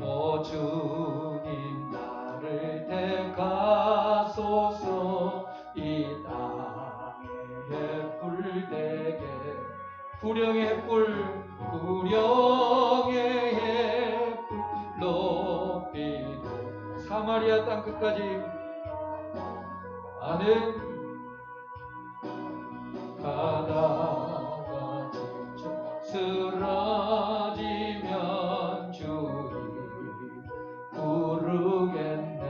오 주님 나를 택하소서. 이 땅의 뿔 되게 구령의 뿔 높이도 사마리아 땅 끝까지 나는 가다가 지쳐 쓰러지면 주님 부르겠네.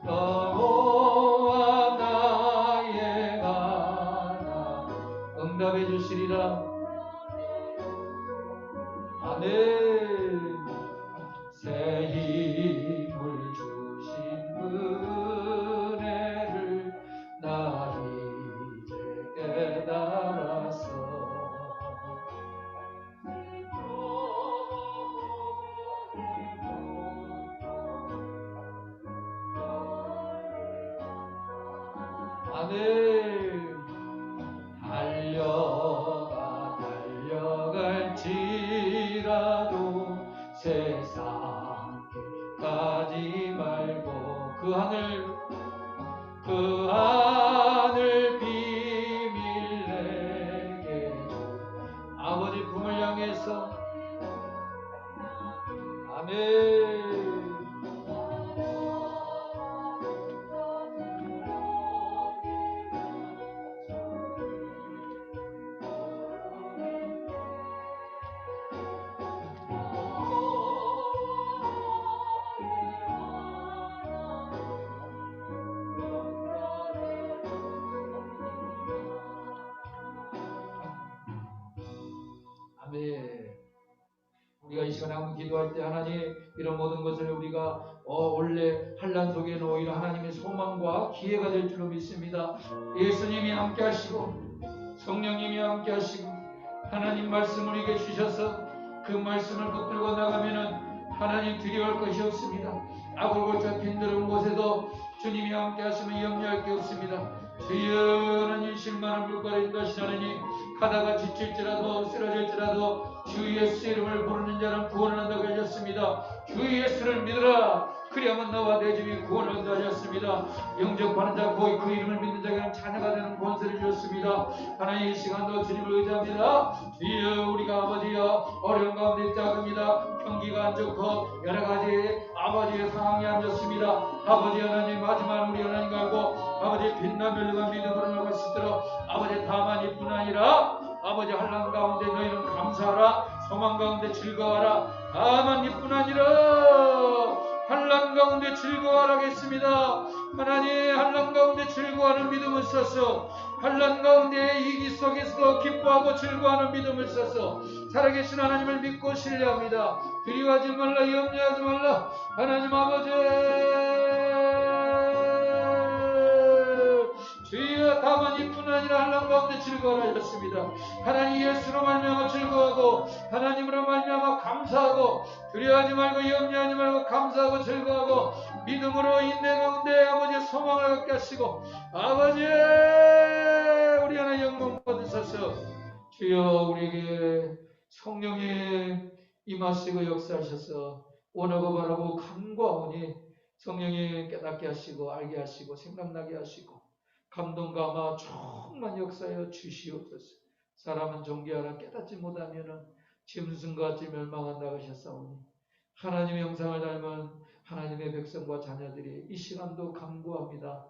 여호와 나의 하나님 응답해 주시리라. 아멘. 새 힘을 주신 은혜를 나 이제 깨달았어. 아멘. 달려갈지라도 세상 가지 말고 그 하늘 비밀 내게 아버지 품을 향해서 아멘. 우리가 이 시간에 한번 기도할 때 하나님 이런 모든 것을 우리가 원래 환난 속에 오히려 하나님의 소망과 기회가 될 줄로 믿습니다. 예수님이 함께 하시고 성령님이 함께 하시고 하나님 말씀을 우리에게 주셔서 그 말씀을 붙들고 나가면은 하나님 두려워할 것이 없습니다. 아골골자 빈들은 곳에도 주님이 함께 하시면 염려할 게 없습니다. 주여 하나님 실만한 물가로 인도하시는 하나님 가다가 지칠지라도 쓰러질지라도 주 예수 이름을 부르는 자는 구원을 한다고 하셨습니다. 주 예수를 믿으라 그리하면 너와 내 집이 구원을 한다 하셨습니다. 영접하는 자 곧 그 이름을 믿는 자에게는 자녀가 되는 권세를 주셨습니다. 하나님 이 시간도 주님을 의지합니다. 주여 우리가 아버지여 어려운 가운데 있자입니다. 경기가 안 좋고 여러 가지 아버지의 상황이 안 좋습니다. 아버지 하나님 마지막 우리 하나님 가고 아버지 빛나 멸류가 믿음으로 나갈 수 있도록 아버지 다만 이뿐 아니라 아버지 환난 가운데 너희는 감사하라 소망 가운데 즐거워하라 다만 이뿐 아니라 환난 가운데 즐거워하라겠습니다. 하나님 환난 가운데 즐거워하는 믿음을 써서 환난 가운데 이기 속에서도 기뻐하고 즐거워하는 믿음을 써서 살아계신 하나님을 믿고 신뢰합니다. 두려워하지 말라 염려하지 말라. 하나님 아버지 주여 다만 이뿐 아니라 환난 가운데 즐거워하라 하셨습니다. 하나님 예수로 말미암아 즐거워하고 하나님으로 말미암아 감사하고 두려워하지 말고 염려하지 말고 감사하고 즐거워하고 믿음으로 인내 가운데 아버지의 소망을 갖게 하시고 아버지 우리 하나 영광 받으소서. 주여 우리에게 성령의 임하시고 역사하셔서 원하고 바라고 간구하오니 성령이 깨닫게 하시고 알게 하시고 생각나게 하시고 감동감화 충만 역사하여 주시옵소서. 사람은 존귀하나 깨닫지 못하면 짐승같이 멸망한다고 하셨사오니 하나님의 형상을 닮은 하나님의 백성과 자녀들이 이 시간도 간구합니다.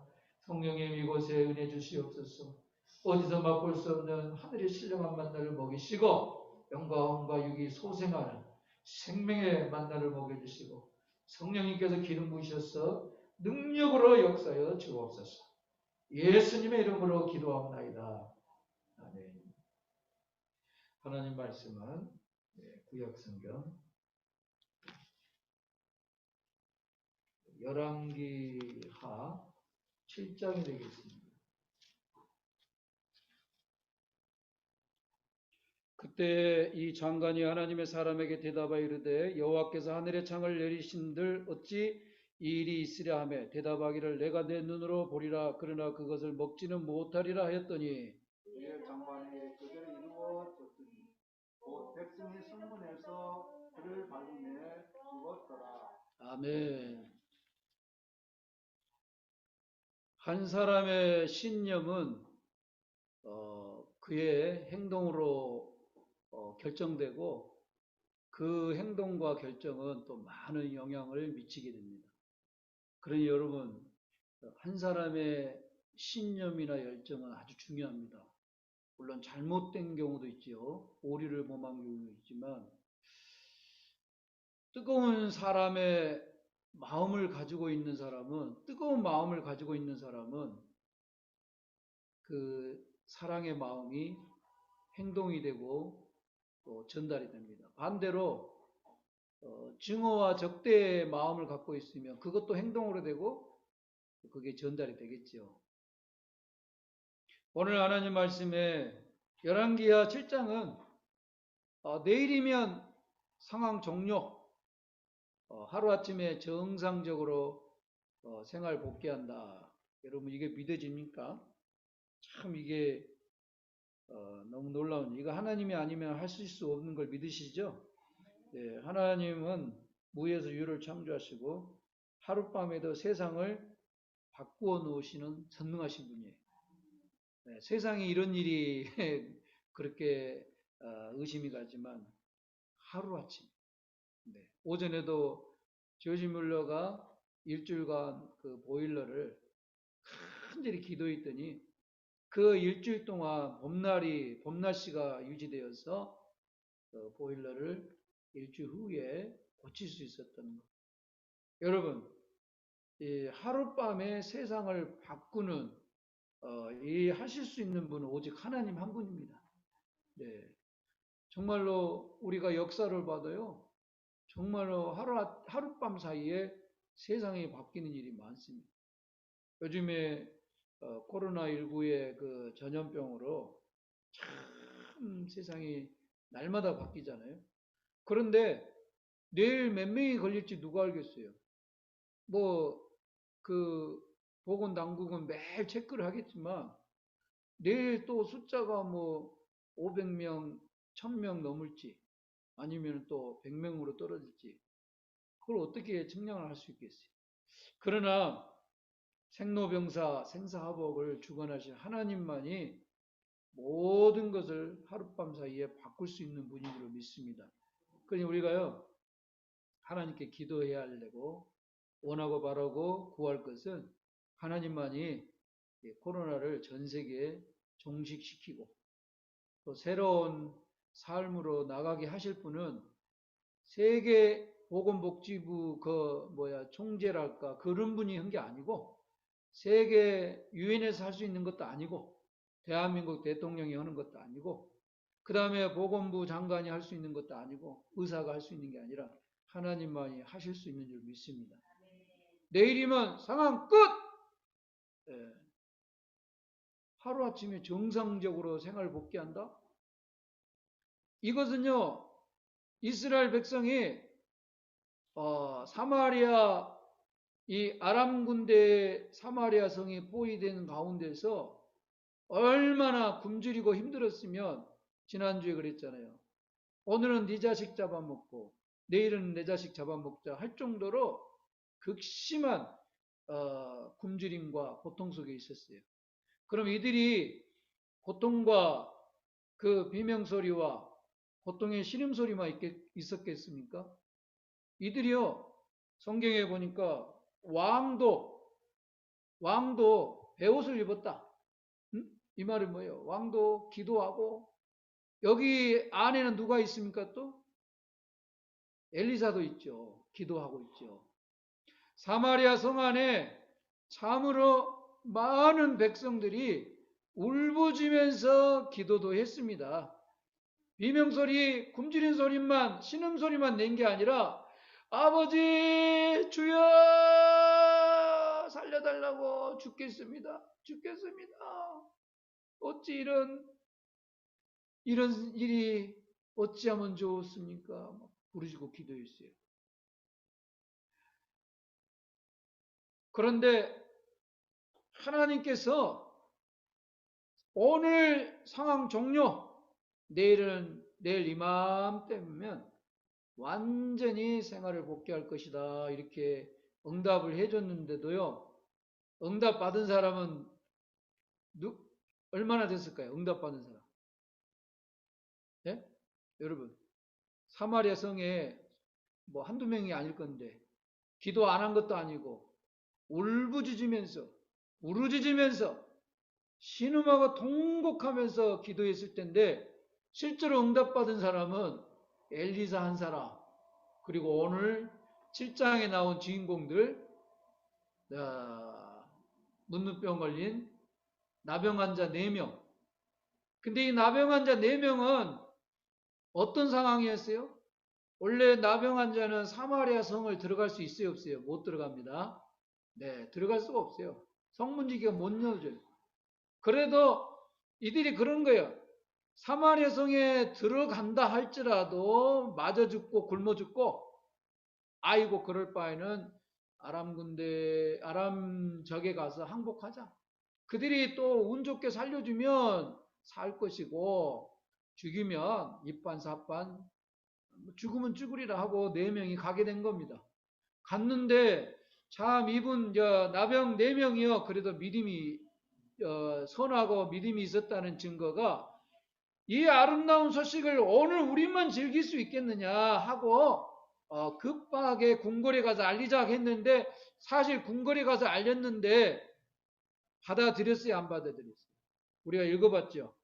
성령님 이곳에 은혜 주시옵소서. 어디서 맛볼 수 없는 하늘의 신령한 만나를 먹이시고 영광과 육이 소생하는 생명의 만나를 먹여주시고 성령님께서 기름 부으셔서 능력으로 역사하여 주옵소서. 예수님의 이름으로 기도합나이다. 아멘. 하나님 말씀은 구약성경 열왕기하 7장이 되겠습니다. 그때 이 장관이 하나님의 사람에게 대답하여 이르되 여호와께서 하늘의 창을 내리신들 어찌 이 일이 있으랴 하며 대답하기를 내가 내 눈으로 보리라 그러나 그것을 먹지는 못하리라 하였더니 장관에게 그대로 이루어졌더니 곧 백성이 성문에서 그를 밟음에 죽었더라. 아멘. 한 사람의 신념은 그의 행동으로 결정되고 그 행동과 결정은 또 많은 영향을 미치게 됩니다. 그러니 여러분, 한 사람의 신념이나 열정은 아주 중요합니다. 물론 잘못된 경우도 있지요. 오리를 범한 경우도 있지만 뜨거운 사람의 마음을 가지고 있는 사람은 뜨거운 마음을 가지고 있는 사람은 그 사랑의 마음이 행동이 되고 또 전달이 됩니다. 반대로 증오와 적대의 마음을 갖고 있으면 그것도 행동으로 되고 그게 전달이 되겠죠. 오늘 하나님 말씀에 열왕기하 7장은 내일이면 상황 종료, 하루아침에 정상적으로 생활 복귀한다. 여러분 이게 믿어집니까? 참 이게 너무 놀라운, 이거 하나님이 아니면 하실 수 없는 걸 믿으시죠? 네, 하나님은 무에서 유를 창조하시고 하룻밤에도 세상을 바꾸어 놓으시는 전능하신 분이에요. 네, 세상에 이런 일이 그렇게 의심이 가지만 하루아침, 네, 오전에도 조지 뮬러가 일주일간 그 보일러를 간절히 기도했더니 그 일주일 동안 봄날씨가 유지되어서 보일러를 일주일 후에 고칠 수 있었던 것. 여러분, 이 하룻밤에 세상을 바꾸는 이 하실 수 있는 분은 오직 하나님 한 분입니다. 네, 정말로 우리가 역사를 봐도요, 정말로 하룻밤 사이에 세상이 바뀌는 일이 많습니다. 요즘에 코로나19의 그 전염병으로 참 세상이 날마다 바뀌잖아요. 그런데 내일 몇 명이 걸릴지 누가 알겠어요? 그 보건당국은 매일 체크를 하겠지만 내일 또 숫자가 500명, 1000명 넘을지 아니면 또 100명으로 떨어질지 그걸 어떻게 측량을 할 수 있겠어요? 그러나 생로병사, 생사화복을 주관하신 하나님만이 모든 것을 하룻밤 사이에 바꿀 수 있는 분인 줄 믿습니다. 그러니 우리가요, 하나님께 기도해야 하려고 원하고 바라고 구할 것은 하나님만이 코로나를 전 세계에 종식시키고 또 새로운 삶으로 나가게 하실 분은 세계 보건복지부 총재랄까 그런 분이 한 게 아니고 세계 유엔에서 할 수 있는 것도 아니고 대한민국 대통령이 하는 것도 아니고 그 다음에 보건부 장관이 할 수 있는 것도 아니고 의사가 할 수 있는 게 아니라 하나님만이 하실 수 있는 줄 믿습니다. 내일이면 상황 끝! 예. 하루아침에 정상적으로 생활 복귀한다? 이것은요, 이스라엘 백성이 사마리아 이 아람 군대의 사마리아 성이 포위된 가운데서 얼마나 굶주리고 힘들었으면 지난주에 그랬잖아요. 오늘은 네 자식 잡아먹고 내일은 내 자식 잡아먹자 할 정도로 극심한 굶주림과 고통 속에 있었어요. 그럼 이들이 고통과 그 비명소리와 고통의 신음소리만 있었겠습니까? 이들이요, 성경에 보니까 왕도 베옷을 입었다. 이 말은 뭐예요? 왕도 기도하고, 여기 안에는 누가 있습니까 또? 엘리사도 있죠. 기도하고 있죠. 사마리아 성 안에 참으로 많은 백성들이 울부짖으면서 기도도 했습니다. 비명소리, 굶주린 소리만, 신음소리만 낸 게 아니라 아버지 주여 살려달라고 죽겠습니다. 어찌 이런 일이 어찌하면 좋습니까? 부르짖고 기도했어요. 그런데 하나님께서 오늘 상황 종료, 내일은 내일 이맘때면 완전히 생활을 복귀할 것이다. 이렇게 응답을 해줬는데도요. 응답 받은 사람은 얼마나 됐을까요? 응답 받은 사람. 예? 여러분, 사마리아 성에 뭐 한두 명이 아닐 건데 기도 안 한 것도 아니고 울부짖으면서 부르짖으면서 신음하고 통곡하면서 기도했을 텐데 실제로 응답받은 사람은 엘리사 한 사람, 그리고 오늘 7장에 나온 주인공들, 문둥병 걸린 나병 환자 4명. 근데 이 나병 환자 4명은 어떤 상황이었어요? 원래 나병 환자는 사마리아 성을 들어갈 수 있어요, 없어요? 못 들어갑니다. 네, 들어갈 수가 없어요. 성문지기가 못 열어줘요. 그래도 이들이 그런 거예요. 사마리아 성에 들어간다 할지라도 맞아 죽고 굶어 죽고, 아이고 그럴 바에는 아람 적에 가서 항복하자. 그들이 또 운 좋게 살려주면 살 것이고, 죽이면 입반사반, 죽으면 죽으리라 하고 4명이 가게 된 겁니다. 갔는데 참 이분 나병 4명이요. 그래도 믿음이 선하고 믿음이 있었다는 증거가, 이 아름다운 소식을 오늘 우리만 즐길 수 있겠느냐 하고 급하게 궁궐에 가서 알리자 했는데, 사실 궁궐에 가서 알렸는데 받아들였어요, 안 받아들였어요? 우리가 읽어봤죠.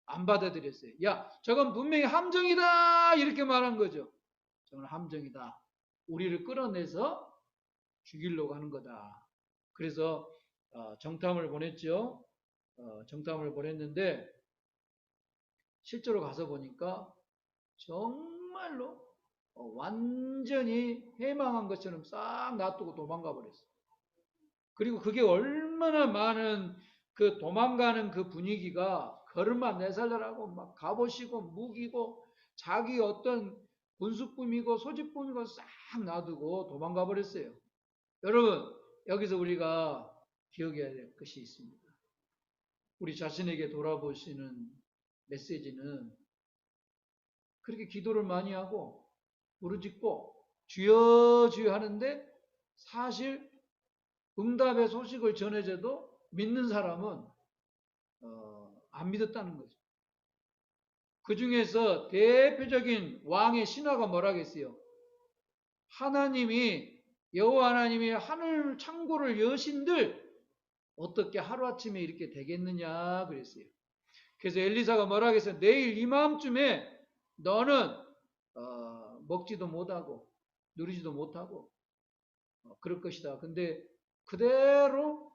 안 받아들였어요. 야, 저건 분명히 함정이다 이렇게 말한 거죠. 저건 함정이다. 우리를 끌어내서 죽이려고 하는 거다. 그래서 정탐을 보냈죠. 정탐을 보냈는데 실제로 가서 보니까 정말로 완전히 해망한 것처럼 싹 놔두고 도망가 버렸어요. 그리고 그게 얼마나 많은 그 도망가는 그 분위기가, 걸음만 내살려라고 막 갑옷이고 무기고 자기 어떤 군수품이고 소지품이고 싹 놔두고 도망가 버렸어요. 여러분, 여기서 우리가 기억해야 될 것이 있습니다. 우리 자신에게 돌아보시는 메시지는, 그렇게 기도를 많이 하고 부르짖고 주여 주여 하는데 사실 응답의 소식을 전해줘도 믿는 사람은 안 믿었다는 거죠. 그 중에서 대표적인 왕의 신화가 뭐라겠어요? 여호와 하나님이 하늘 창고를 여신들 어떻게 하루아침에 이렇게 되겠느냐 그랬어요. 그래서 엘리사가 뭐라겠어요? 내일 이맘쯤에 너는 먹지도 못하고 누리지도 못하고 그럴 것이다. 근데 그대로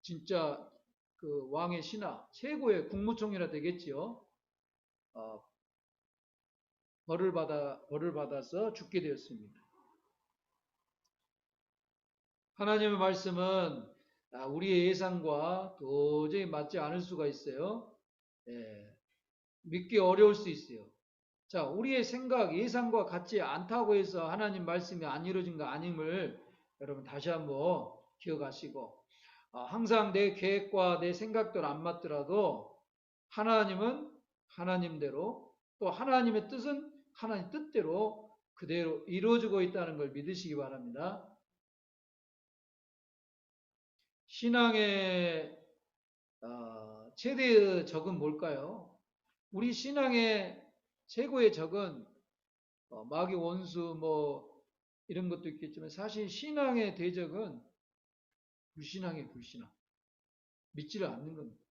진짜 그 왕의 신하, 최고의 국무총리라 되겠지요. 벌을 받아서 죽게 되었습니다. 하나님의 말씀은 우리의 예상과 도저히 맞지 않을 수가 있어요. 믿기 어려울 수 있어요. 자, 우리의 생각, 예상과 같지 않다고 해서 하나님 말씀이 안 이루어진 거 아님을 여러분 다시 한번 기억하시고, 항상 내 계획과 내 생각대로 안 맞더라도 하나님은 하나님대로, 또 하나님의 뜻은 하나님 뜻대로 그대로 이루어지고 있다는 걸 믿으시기 바랍니다. 신앙의 최대의 적은 뭘까요? 우리 신앙의 최고의 적은 마귀 원수 이런 것도 있겠지만, 사실 신앙의 대적은 불신앙이에요. 불신앙. 믿지를 않는 겁니다.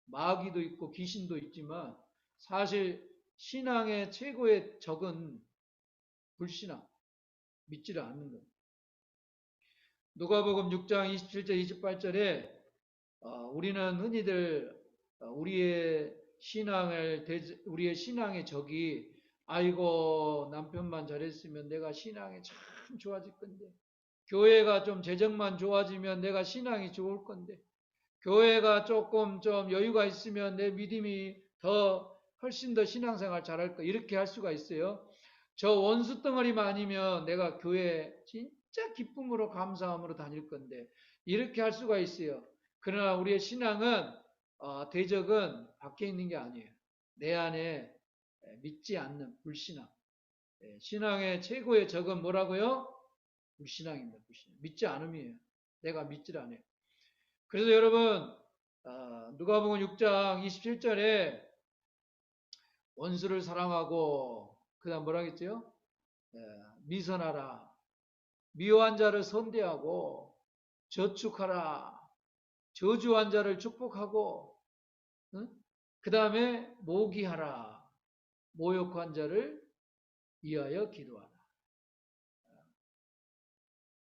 마귀도 있고 귀신도 있지만 사실 신앙의 최고의 적은 불신앙, 믿지를 않는 겁니다. 누가복음 6장 27절 28절에 우리는 흔히들 우리의 신앙의 적이, 아이고 남편만 잘했으면 내가 신앙이 참 좋아질 건데, 교회가 좀 재정만 좋아지면 내가 신앙이 좋을 건데, 교회가 조금 좀 여유가 있으면 내 믿음이 훨씬 더 신앙생활 잘할 거, 이렇게 할 수가 있어요. 저 원수 덩어리만 아니면 내가 교회 진짜 기쁨으로 감사함으로 다닐 건데, 이렇게 할 수가 있어요. 그러나 우리의 신앙은 대적은 밖에 있는 게 아니에요. 내 안에 믿지 않는 불신앙. 신앙의 최고의 적은 뭐라고요? 불신앙입니다. 불신앙. 믿지 않음이에요. 내가 믿질 않아요. 그래서 여러분 누가복음 6장 27절에 원수를 사랑하고 그다음 뭐라 했죠? 미선하라. 미워한 자를 선대하고 저축하라. 저주한 자를 축복하고 그 다음에 모기하라. 모욕한 자를 위하여 기도하라.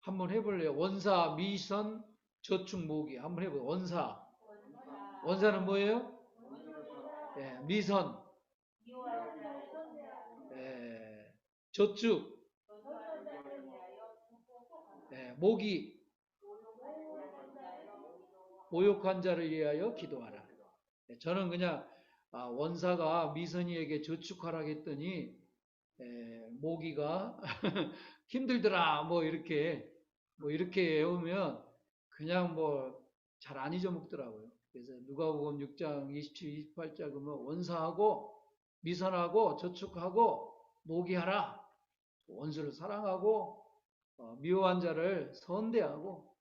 한번 해볼래요? 원사, 미선, 저축, 모기. 한번 해볼래요? 원사. 원사는 뭐예요? 미선. 저축. 모기. 모욕한 자를 위하여 기도하라. 저는 그냥 원사가 미선이에게 저축하라 했더니 모기가 힘들더라 뭐 이렇게 외우면 그냥 뭐 잘 안 잊어먹더라고요. 그래서 누가복음 6장 27, 28절 보면 원사하고 미선하고 저축하고 모기하라. 원수를 사랑하고 미워한 자를 선대하고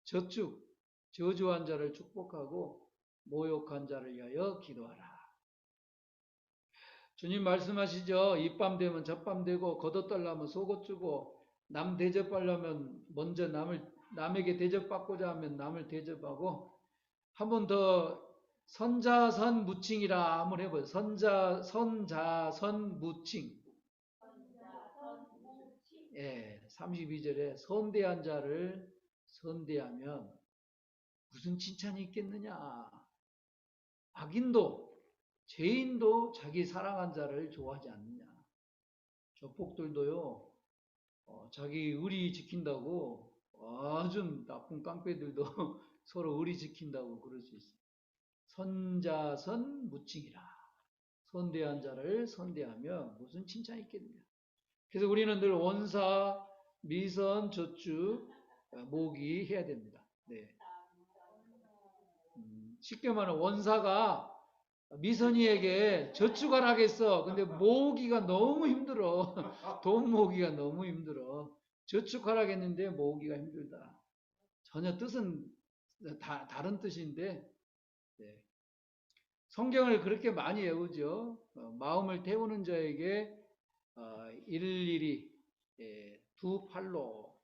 저축 저주한 자를 축복하고 모욕한 자를 위하여 기도하라. 주님 말씀하시죠. 이밤 되면 젖밤 되고 겉옷달라면 속옷 주고 남 대접하려면 먼저 남에게 대접받고자 하면 남을 대접하고 한 번 더 선자선무칭이라 한번 해보세요. 선자선무칭. 32절에 선대한 자를 선대하면 무슨 칭찬이 있겠느냐. 악인도 죄인도 자기 사랑한 자를 좋아하지 않느냐. 조폭들도요 자기 의리 지킨다고 아주 나쁜 깡패들도 서로 의리 지킨다고 그럴 수 있어요. 선자선무칭이라. 선대한 자를 선대하며 무슨 칭찬이 있겠느냐. 그래서 우리는 늘 원사, 미선, 저축, 모기 해야 됩니다. 네. 쉽게 말하면 원사가 미선이에게 저축을 하겠어. 근데 모으기가 너무 힘들어. 돈 모으기가 너무 힘들어. 저축하라겠는데 모으기가 힘들다. 전혀 뜻은 다른 뜻인데 성경을 그렇게 많이 외우죠. 마음을 태우는 자에게 일일이 두 팔로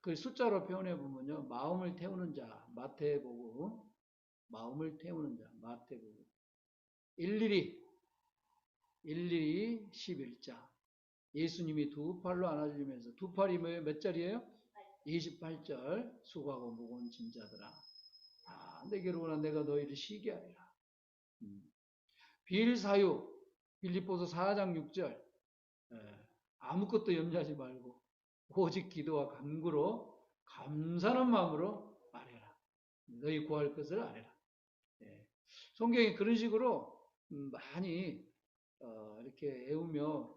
그 숫자로 표현해 보면요. 마음을 태우는 자 마태복음 마음을 태우는 자 마태복음 일일이 11자 예수님이 두 팔로 안아주면서 두 팔이 몇 절이에요? 28절 수고하고 무거운 짐 자들아 내게로 오나 내가 너희를 쉬게 하리라. 비일사유 빌립보서 4장 6절 아무것도 염려하지 말고 오직 기도와 간구로 감사하는 마음으로 말해라. 너희 구할 것을 아뢰라. 성경이 그런 식으로 많이 이렇게 외우며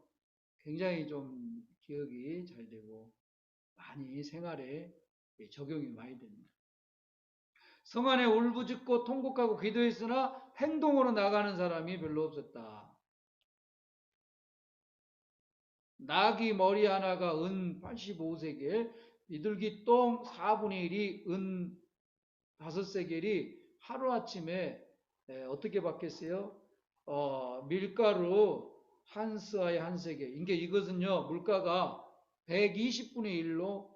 굉장히 좀 기억이 잘 되고 많이 생활에 적용이 많이 됩니다. 성 안에 울부짖고 통곡하고 기도했으나 행동으로 나가는 사람이 별로 없었다. 나귀 머리 하나가 은 85세겔, 비둘기 똥 4분의 1이 은 5세겔이 하루아침에 어떻게 바뀌었어요? 밀가루 한 스와에 한 세겔. 이것은요, 물가가 120분의 1로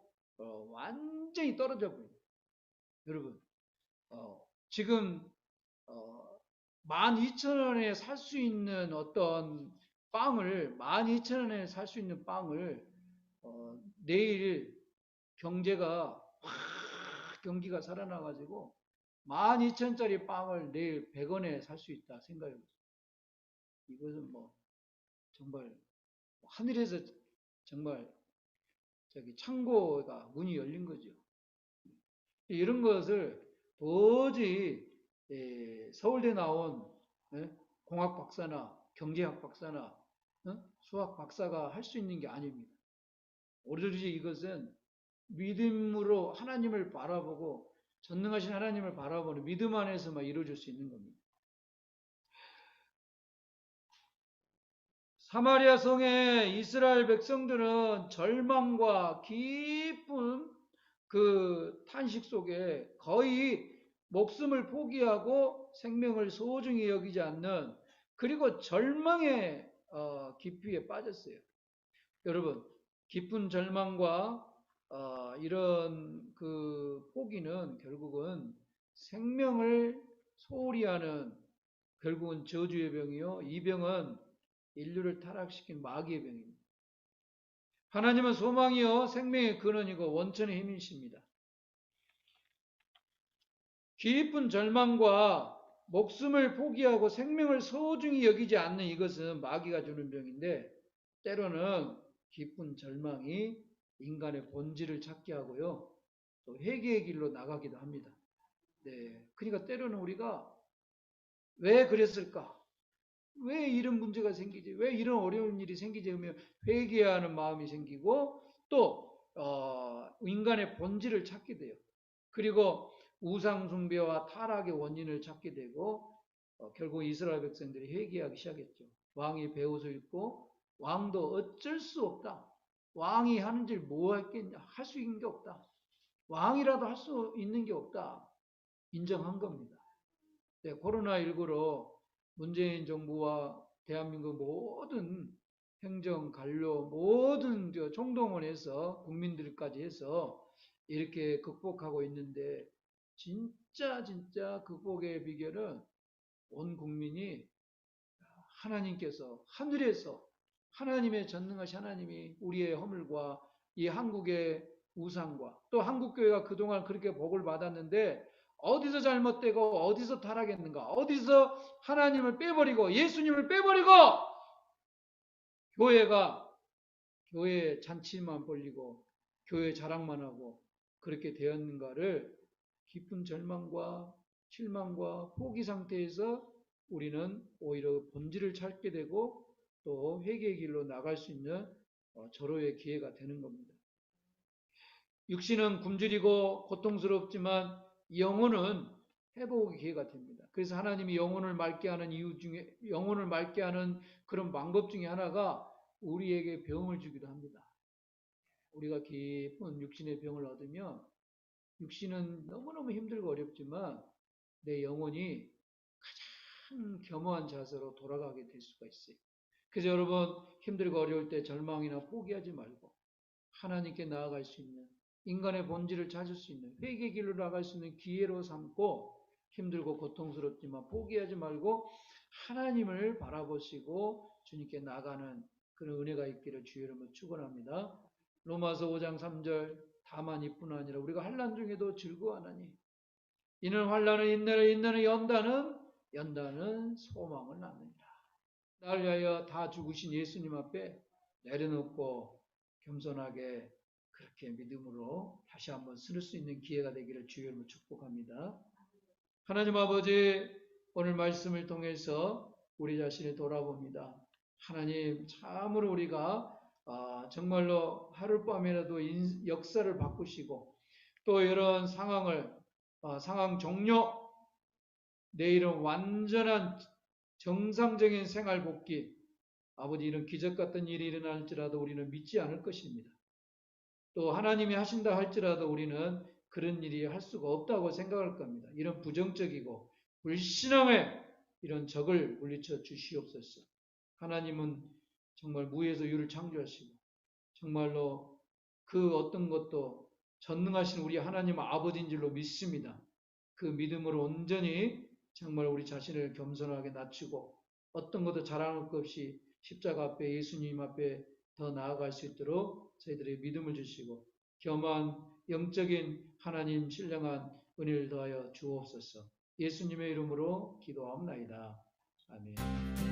완전히 떨어져 버려요. 여러분, 지금 12,000원에 살 수 있는 어떤 빵을 12,000원에 살 수 있는 빵을 내일 경제가 경기가 살아나가지고 12,000원짜리 빵을 내일 100원에 살 수 있다 생각해 보세요. 이것은 뭐 정말 하늘에서 정말 창고가 문이 열린 거죠. 이런 것을 도저히 서울대 나온 공학 박사나 경제학 박사나 수학 박사가 할 수 있는 게 아닙니다. 오로지 이것은 믿음으로 하나님을 바라보고 전능하신 하나님을 바라보는 믿음 안에서만 이루어질 수 있는 겁니다. 사마리아 성의 이스라엘 백성들은 절망과 깊은 그 탄식 속에 거의 목숨을 포기하고 생명을 소중히 여기지 않는, 그리고 절망의 깊이에 빠졌어요. 여러분, 깊은 절망과 이런 그 포기는 결국은 생명을 소홀히 하는, 결국은 저주의 병이요, 이 병은 인류를 타락시킨 마귀의 병입니다. 하나님은 소망이요 생명의 근원이고 원천의 힘이십니다. 깊은 절망과 목숨을 포기하고 생명을 소중히 여기지 않는 이것은 마귀가 주는 병인데, 때로는 깊은 절망이 인간의 본질을 찾게 하고요, 또 회개의 길로 나가기도 합니다. 네, 그러니까 때로는 우리가 왜 그랬을까? 왜 이런 문제가 생기지? 왜 이런 어려운 일이 생기지? 하며 회개해야 하는 마음이 생기고, 또 인간의 본질을 찾게 돼요. 그리고 우상숭배와 타락의 원인을 찾게 되고, 결국 이스라엘 백성들이 회개하기 시작했죠. 왕이 배옷을 입고 왕도 어쩔 수 없다. 왕이 하는 일 뭐 했겠냐? 할 수 있는 게 없다. 왕이라도 할 수 있는 게 없다. 인정한 겁니다. 네, 코로나19로 문재인 정부와 대한민국 모든 행정 관료 모든 총동원해서 국민들까지 해서 이렇게 극복하고 있는데, 진짜 극복의 비결은 온 국민이 하나님께서 하늘에서, 하나님의 전능하신 하나님이 우리의 허물과 이 한국의 우상과, 또 한국교회가 그동안 그렇게 복을 받았는데 어디서 잘못되고 어디서 타락했는가, 어디서 하나님을 빼버리고 예수님을 빼버리고 교회 잔치만 벌리고 교회 자랑만 하고 그렇게 되었는가를 깊은 절망과 실망과 포기 상태에서 우리는 오히려 본질을 찾게 되고 또 회개의 길로 나갈 수 있는 절호의 기회가 되는 겁니다. 육신은 굶주리고 고통스럽지만 영혼은 회복의 기회가 됩니다. 그래서 하나님이 영혼을 맑게 하는 이유 중에, 영혼을 맑게 하는 그런 방법 중에 하나가 우리에게 병을 주기도 합니다. 우리가 깊은 육신의 병을 얻으면 육신은 너무너무 힘들고 어렵지만 내 영혼이 가장 겸허한 자세로 돌아가게 될 수가 있어요. 그래서 여러분, 힘들고 어려울 때 절망이나 포기하지 말고 하나님께 나아갈 수 있는, 인간의 본질을 찾을 수 있는 회개의 길로 나갈 수 있는 기회로 삼고, 힘들고 고통스럽지만 포기하지 말고 하나님을 바라보시고 주님께 나가는 그런 은혜가 있기를 주의 이름으로 축원합니다. 로마서 5장 3절, 다만 이뿐 아니라 우리가 환난 중에도 즐거워하나니 이는 환난은 인내를, 인내는 연단은 소망을 낳느니라. 나를 위하여 다 죽으신 예수님 앞에 내려놓고 겸손하게 그렇게 믿음으로 다시 한번 쓸 수 있는 기회가 되기를 주의 이름으로 축복합니다. 하나님 아버지, 오늘 말씀을 통해서 우리 자신을 돌아봅니다. 하나님, 참으로 우리가 정말로 하룻밤이라도 역사를 바꾸시고 또 이런 상황 종료, 내일은 완전한 정상적인 생활 복귀, 아버지, 이런 기적 같은 일이 일어날지라도 우리는 믿지 않을 것입니다. 또 하나님이 하신다 할지라도 우리는 그런 일이 할 수가 없다고 생각할 겁니다. 이런 부정적이고 불신앙의 이런 적을 물리쳐 주시옵소서. 하나님은 정말 무에서 유를 창조하시고 정말로 그 어떤 것도 전능하신 우리 하나님 아버지인 줄로 믿습니다. 그 믿음으로 온전히 정말 우리 자신을 겸손하게 낮추고 어떤 것도 자랑할 것 없이 십자가 앞에, 예수님 앞에 더 나아갈 수 있도록 저희들의 믿음을 주시고 겸한 영적인 하나님 신령한 은혜를 더하여 주옵소서. 예수님의 이름으로 기도하옵나이다. 아멘.